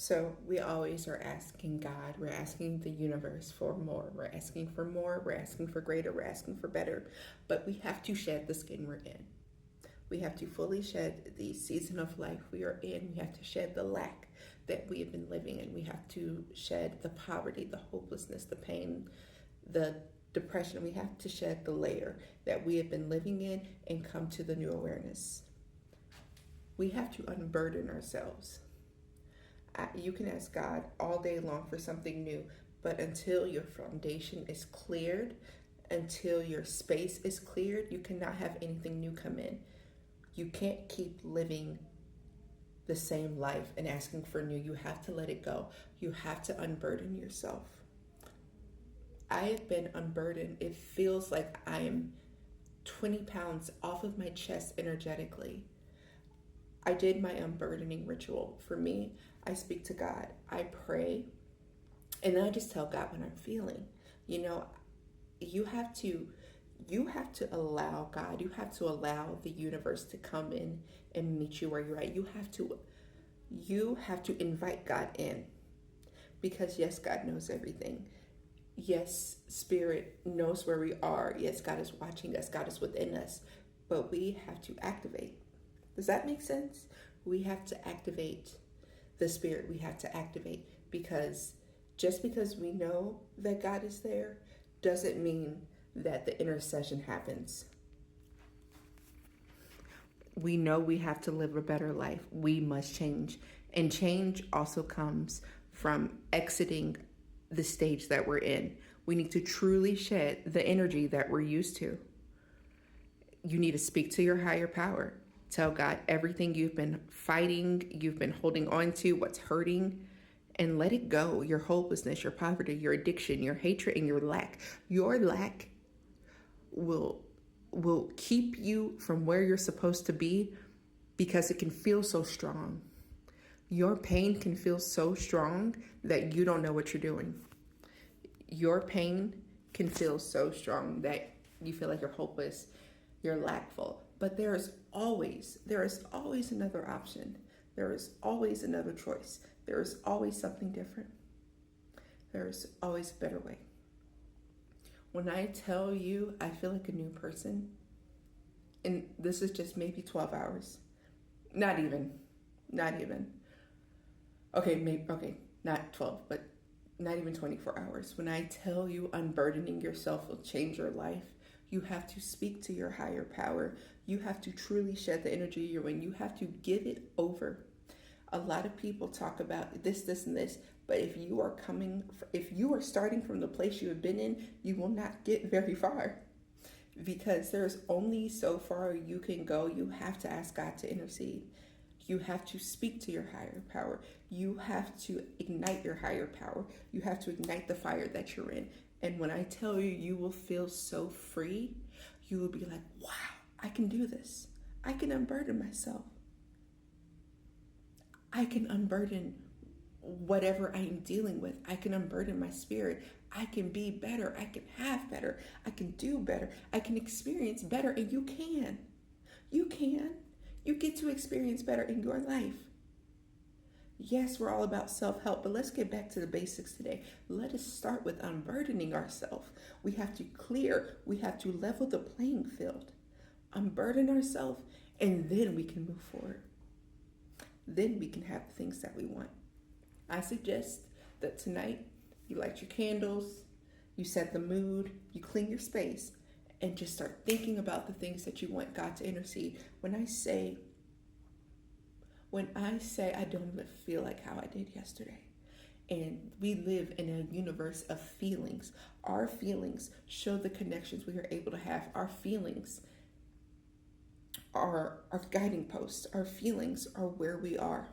So we always are asking God, we're asking the universe for more. We're asking for more, we're asking for greater, we're asking for better. But we have to shed the skin we're in. We have to fully shed the season of life we are in. We have to shed the lack that we have been living in. We have to shed the poverty, the hopelessness, the pain, the depression. We have to shed the layer that we have been living in and come to the new awareness. We have to unburden ourselves. You can ask God all day long for something new, but until your foundation is cleared, until your space is cleared, you cannot have anything new come in. You can't keep living the same life and asking for new. You have to let it go. You have to unburden yourself. I have been unburdened. It feels like I'm 20 pounds off of my chest energetically. I did my unburdening ritual. For me, I speak to God. I pray. And then I just tell God what I'm feeling. You know, you have to allow God, you have to allow the universe to come in and meet you where you're at. You have to invite God in. Because yes, God knows everything. Yes, Spirit knows where we are. Yes, God is watching us. God is within us. But we have to activate. Does that make sense? We have to activate the Spirit. We have to activate, because just because we know that God is there doesn't mean that the intercession happens. We know we have to live a better life. We must change. And change also comes from exiting the stage that we're in. We need to truly shed the energy that we're used to. You need to speak to your higher power. Tell God everything you've been fighting, you've been holding on to, what's hurting, and let it go. Your hopelessness, your poverty, your addiction, your hatred, and your lack. Your lack will keep you from where you're supposed to be, because it can feel so strong. Your pain can feel so strong that you don't know what you're doing. Your pain can feel so strong that you feel like you're hopeless, you're lackful. But there is always another option. There is always another choice. There is always something different. There is always a better way. When I tell you I feel like a new person, and this is just maybe 12 hours, not even. Okay, not 12, but not even 24 hours. When I tell you unburdening yourself will change your life, you have to speak to your higher power. You have to truly shed the energy you're in. You have to give it over. A lot of people talk about this, and this, but if you are starting from the place you have been in, you will not get very far, because there's only so far you can go. You have to ask God to intercede. You have to speak to your higher power. You have to ignite your higher power. You have to ignite the fire that you're in. And when I tell you, you will feel so free. You will be like, wow, I can do this. I can unburden myself. I can unburden whatever I am dealing with. I can unburden my spirit. I can be better. I can have better. I can do better. I can experience better. And you can. You can. You get to experience better in your life. Yes, we're all about self-help, but let's get back to the basics today. Let us start with unburdening ourselves. We have to level the playing field, unburden ourselves, and then we can move forward. Then we can have the things that we want. I suggest that tonight you light your candles, you set the mood, you clean your space, and just start thinking about the things that you want God to intercede. When I say I don't even feel like how I did yesterday. And we live in a universe of feelings. Our feelings show the connections we are able to have. Our feelings are our guiding posts. Our feelings are where we are.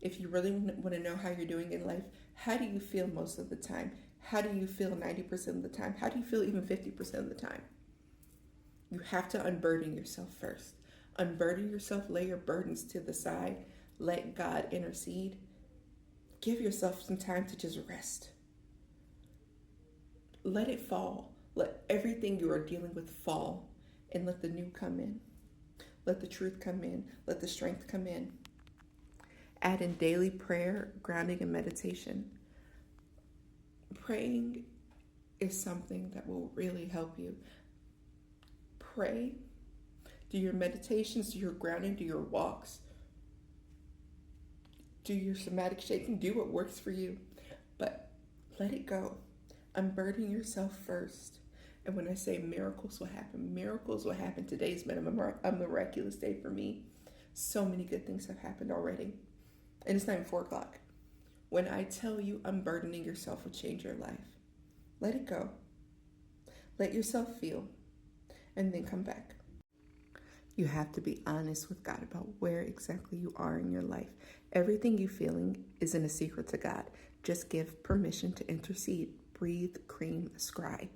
If you really want to know how you're doing in life, how do you feel most of the time? How do you feel 90% of the time? How do you feel even 50% of the time? You have to unburden yourself first. Unburden yourself, lay your burdens to the side, let God intercede. Give yourself some time to just rest. Let it fall. Let everything you are dealing with fall, and let the new come in. Let the truth come in. Let the strength come in. Add in daily prayer, grounding, and meditation. Praying is something that will really help you. Pray, do your meditations, do your grounding, do your walks, do your somatic shaking, do what works for you. But let it go. Unburden yourself first. And when I say miracles will happen, miracles will happen. Today's been a miraculous day for me. So many good things have happened already. And it's not even 4 o'clock. When I tell you unburdening yourself will change your life, let it go. Let yourself feel, and then come back. You have to be honest with God about where exactly you are in your life. Everything you're feeling isn't a secret to God. Just give permission to intercede. Breathe, cream, scry.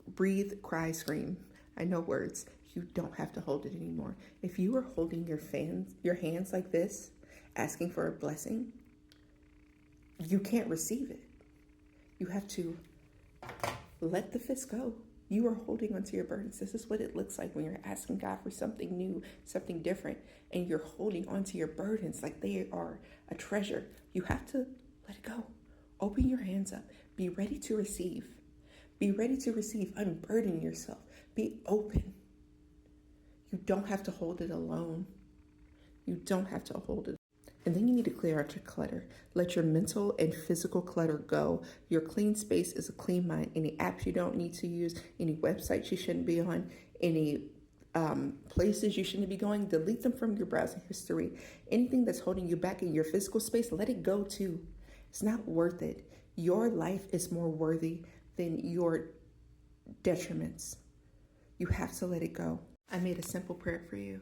Breathe, cry, scream. I know words. You don't have to hold it anymore. If you are holding your hands like this, asking for a blessing, you can't receive it. You have to let the fist go. You are holding onto your burdens. This is what it looks like when you're asking God for something new, something different, and you're holding onto your burdens like they are a treasure. You have to let it go. Open your hands up. Be ready to receive. Be ready to receive. Unburden yourself. Be open. You don't have to hold it alone. You don't have to hold it. And then you need to clear out your clutter. Let your mental and physical clutter go. Your clean space is a clean mind. Any apps you don't need to use, any websites you shouldn't be on, any places you shouldn't be going, delete them from your browsing history. Anything that's holding you back in your physical space, let it go too. It's not worth it. Your life is more worthy than your detriments. You have to let it go. I made a simple prayer for you.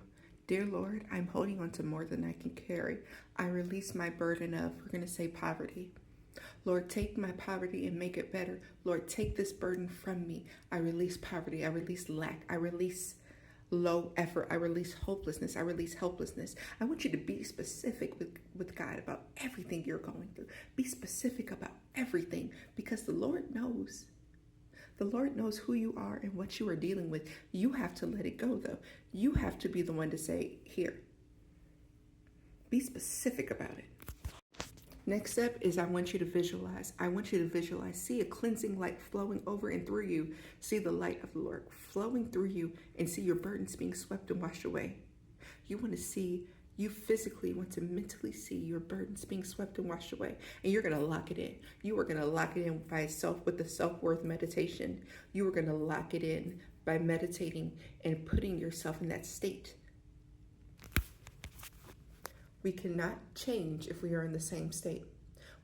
Dear Lord, I'm holding on to more than I can carry. I release my burden of, we're going to say poverty. Lord, take my poverty and make it better. Lord, take this burden from me. I release poverty. I release lack. I release low effort. I release hopelessness. I release helplessness. I want you to be specific with God about everything you're going through. Be specific about everything because the Lord knows. The Lord knows who you are and what you are dealing with. You have to let it go, though. You have to be the one to say, here. Be specific about it. Next step is I want you to visualize. I want you to visualize. See a cleansing light flowing over and through you. See the light of the Lord flowing through you and see your burdens being swept and washed away. You physically want to mentally see your burdens being swept and washed away. And you're going to lock it in. You are going to lock it in by itself with the self-worth meditation. You are going to lock it in by meditating and putting yourself in that state. We cannot change if we are in the same state.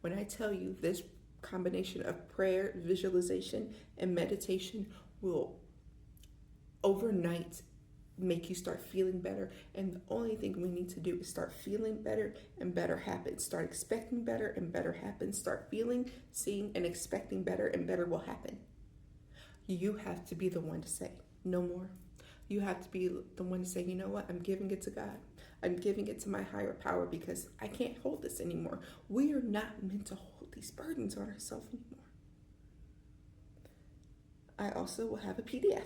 When I tell you this combination of prayer, visualization, and meditation will overnight make you start feeling better. And the only thing we need to do is start feeling better and better happens. Start expecting better and better happens. Start feeling, seeing, and expecting better and better will happen. You have to be the one to say, no more. You have to be the one to say, you know what? I'm giving it to God. I'm giving it to my higher power because I can't hold this anymore. We are not meant to hold these burdens on ourselves anymore. I also will have a PDF.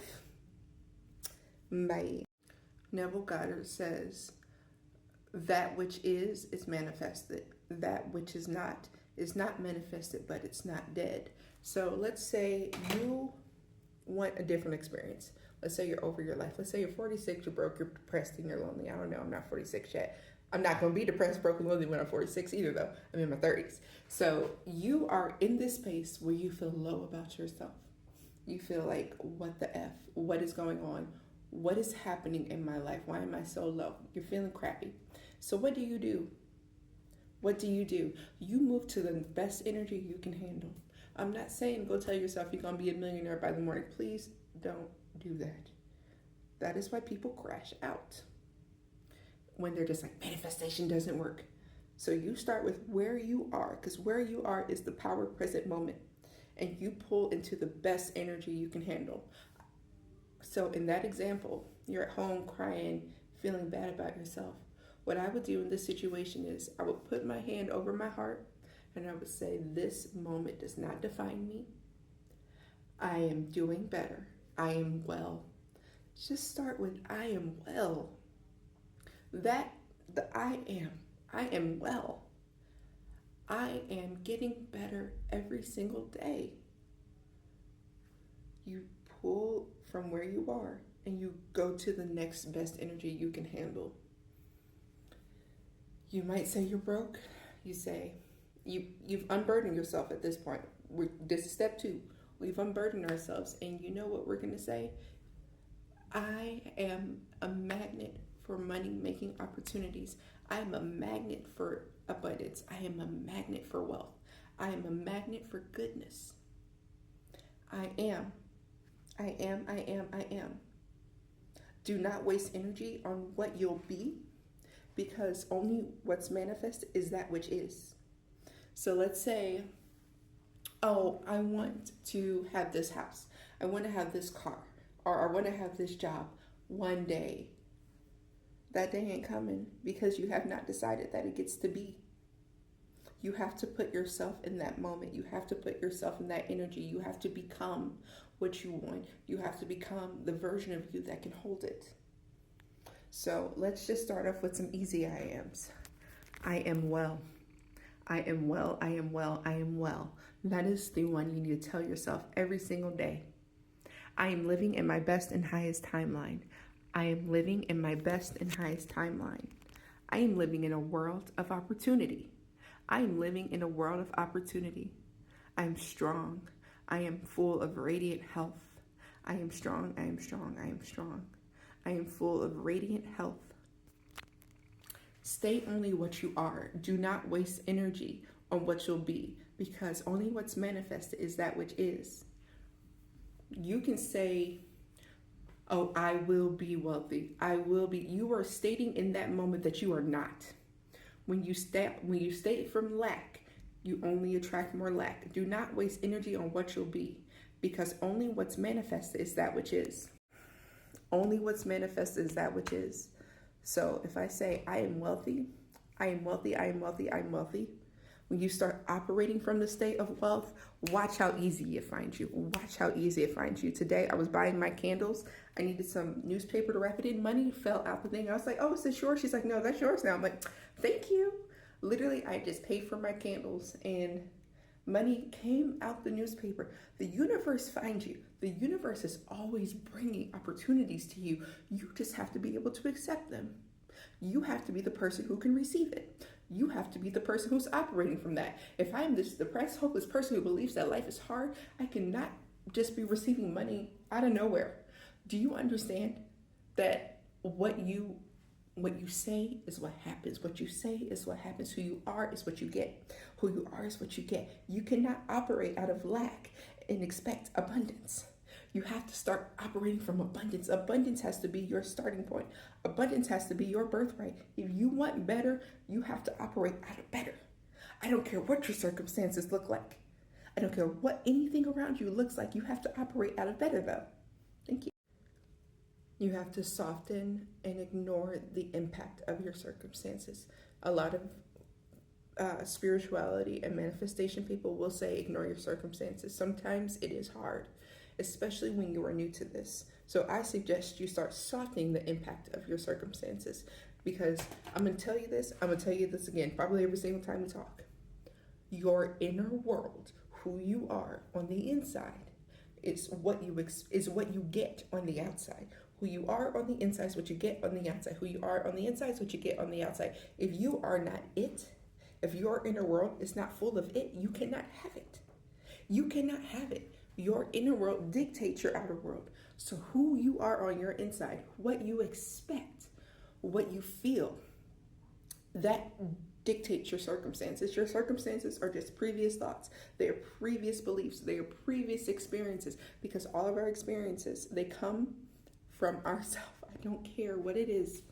Bye. Neville Goddard says, that which is manifested. That which is not manifested, but it's not dead. So let's say you want a different experience. Let's say you're over your life. Let's say you're 46, you're broke, you're depressed, and you're lonely. I don't know, I'm not 46 yet. I'm not going to be depressed, broke, and lonely when I'm 46 either, though. I'm in my 30s. So you are in this space where you feel low about yourself. You feel like, what the F? What is going on? What is happening in my life? Why am I so low? You're feeling crappy. So what do you do? What do? You move to the best energy you can handle. I'm not saying go tell yourself you're going to be a millionaire by the morning. Please don't do that. That is why people crash out. When they're just like, manifestation doesn't work. So you start with where you are, because where you are is the power present moment. And you pull into the best energy you can handle. So in that example, you're at home crying, feeling bad about yourself. What I would do in this situation is I would put my hand over my heart and I would say, this moment does not define me. I am doing better. I am well. Just start with I am well. The I am. I am well. I am getting better every single day. You pull from where you are and you go to the next best energy you can handle. You might say you're broke. You say you've unburdened yourself at this point. This is step 2. We've unburdened ourselves, and you know what we're going to say? I am a magnet for money making opportunities. I am a magnet for abundance. I am a magnet for wealth. I am a magnet for goodness. I am. I am. I am. I am. Do not waste energy on what you'll be, because only what's manifest is that which is. So let's say, oh, I want to have this house. I want to have this car. Or I want to have this job one day. That day ain't coming because you have not decided that it gets to be. You have to put yourself in that moment. You have to put yourself in that energy. You have to become what you want. You have to become the version of you that can hold it. So let's just start off with some easy I ams. I am well. I am well. I am well. I am well. That is the one you need to tell yourself every single day. I am living in my best and highest timeline. I am living in my best and highest timeline. I am living in a world of opportunity. I am living in a world of opportunity. I am strong. I am full of radiant health. I am strong. I am strong. I am strong. I am full of radiant health. Stay only what you are. Do not waste energy on what you'll be, because only what's manifested is that which is. You can say, oh, I will be wealthy. I will be. You are stating in that moment that you are not. When you state from lack, you only attract more lack. Do not waste energy on what you'll be, because only what's manifested is that which is. Only what's manifested is that which is. So if I say I am wealthy, I am wealthy, I am wealthy, I am wealthy. When you start operating from the state of wealth, watch how easy it finds you. Watch how easy it finds you. Today, I was buying my candles. I needed some newspaper to wrap it in. Money fell out the thing. I was like, oh, is this yours? She's like, no, that's yours now. I'm like, thank you. Literally, I just paid for my candles and money came out the newspaper. The universe finds you. The universe is always bringing opportunities to you. You just have to be able to accept them. You have to be the person who can receive it. You have to be the person who's operating from that. If I am this depressed, hopeless person who believes that life is hard, I cannot just be receiving money out of nowhere. Do you understand that what you say is what happens? What you say is what happens. Who you are is what you get. Who you are is what you get. You cannot operate out of lack and expect abundance. You have to start operating from abundance. Abundance has to be your starting point. Abundance has to be your birthright. If you want better, you have to operate out of better. I don't care what your circumstances look like. I don't care what anything around you looks like. You have to operate out of better, though. Thank you. You have to soften and ignore the impact of your circumstances. A lot of spirituality and manifestation people will say ignore your circumstances. Sometimes it is hard, especially when you are new to this. So I suggest you start softening the impact of your circumstances, because I'm going to tell you this. I'm going to tell you this again, probably every single time we talk. Your inner world, who you are on the inside, is what you get on the outside. Who you are on the inside is what you get on the outside. Who you are on the inside is what you get on the outside. If you are not it, if your inner world is not full of it, you cannot have it. You cannot have it. Your inner world dictates your outer world. So who you are on your inside, what you expect, what you feel, that dictates your circumstances. Your circumstances are just previous thoughts. They are previous beliefs. They are previous experiences, because all of our experiences, they come from ourselves. I don't care what it is.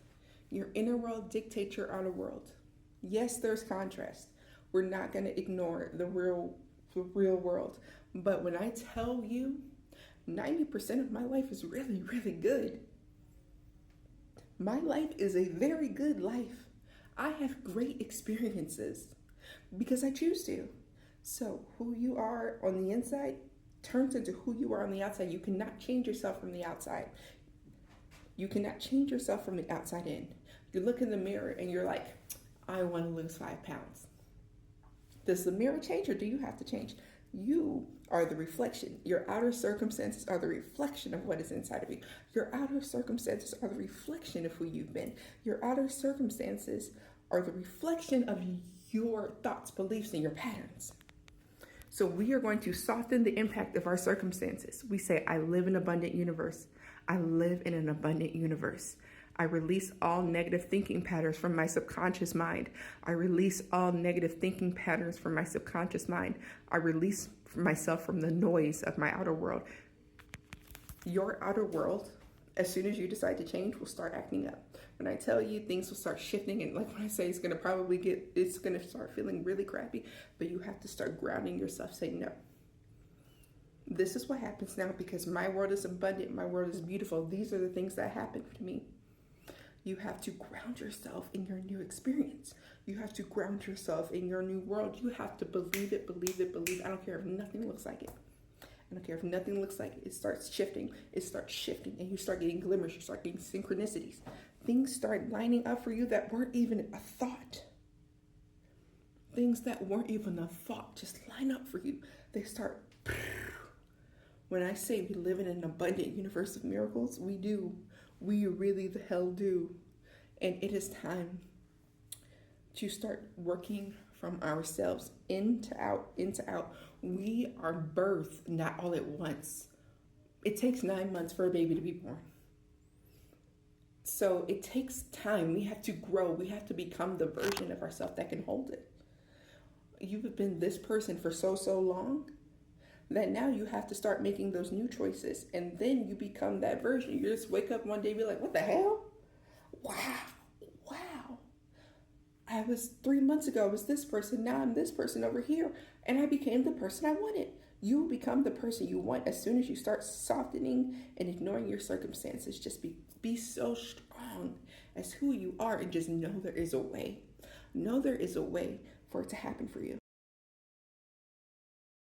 Your inner world dictates your outer world. Yes, there's contrast. We're not going to ignore the real world. But when I tell you 90% of my life is really, really good. My life is a very good life. I have great experiences because I choose to. So who you are on the inside turns into who you are on the outside. You cannot change yourself from the outside. You cannot change yourself from the outside in. You look in the mirror and you're like, I want to lose 5 pounds. Does the mirror change or do you have to change? You are the reflection. Your outer circumstances are the reflection of what is inside of you. Your outer circumstances are the reflection of who you've been. Your outer circumstances are the reflection of your thoughts, beliefs, and your patterns. So we are going to soften the impact of our circumstances. We say, I live in an abundant universe. I live in an abundant universe. I release all negative thinking patterns from my subconscious mind. I release all negative thinking patterns from my subconscious mind. I release myself from the noise of my outer world. Your outer world, as soon as you decide to change, will start acting up. When I tell you, things will start shifting, and like when I say, it's going to start feeling really crappy, but you have to start grounding yourself, saying, no. This is what happens now because my world is abundant. My world is beautiful. These are the things that happen to me. You have to ground yourself in your new experience. You have to ground yourself in your new world. You have to believe it, believe it, believe it. I don't care if nothing looks like it. I don't care if nothing looks like it. It starts shifting. It starts shifting. And you start getting glimmers. You start getting synchronicities. Things start lining up for you that weren't even a thought. Things that weren't even a thought just line up for you. They start. When I say we live in an abundant universe of miracles, we do. We really the hell do. And it is time to start working from ourselves into out, into out. We are birthed not all at once. It takes 9 months for a baby to be born. So it takes time. We have to grow. We have to become the version of ourselves that can hold it. You've been this person for so long that now you have to start making those new choices. And then you become that version. You just wake up one day and be like, what the hell? Wow. I was 3 months ago, I was this person. Now I'm this person over here. And I became the person I wanted. You will become the person you want as soon as you start softening and ignoring your circumstances. Just be so strong as who you are and just know there is a way. Know there is a way for it to happen for you.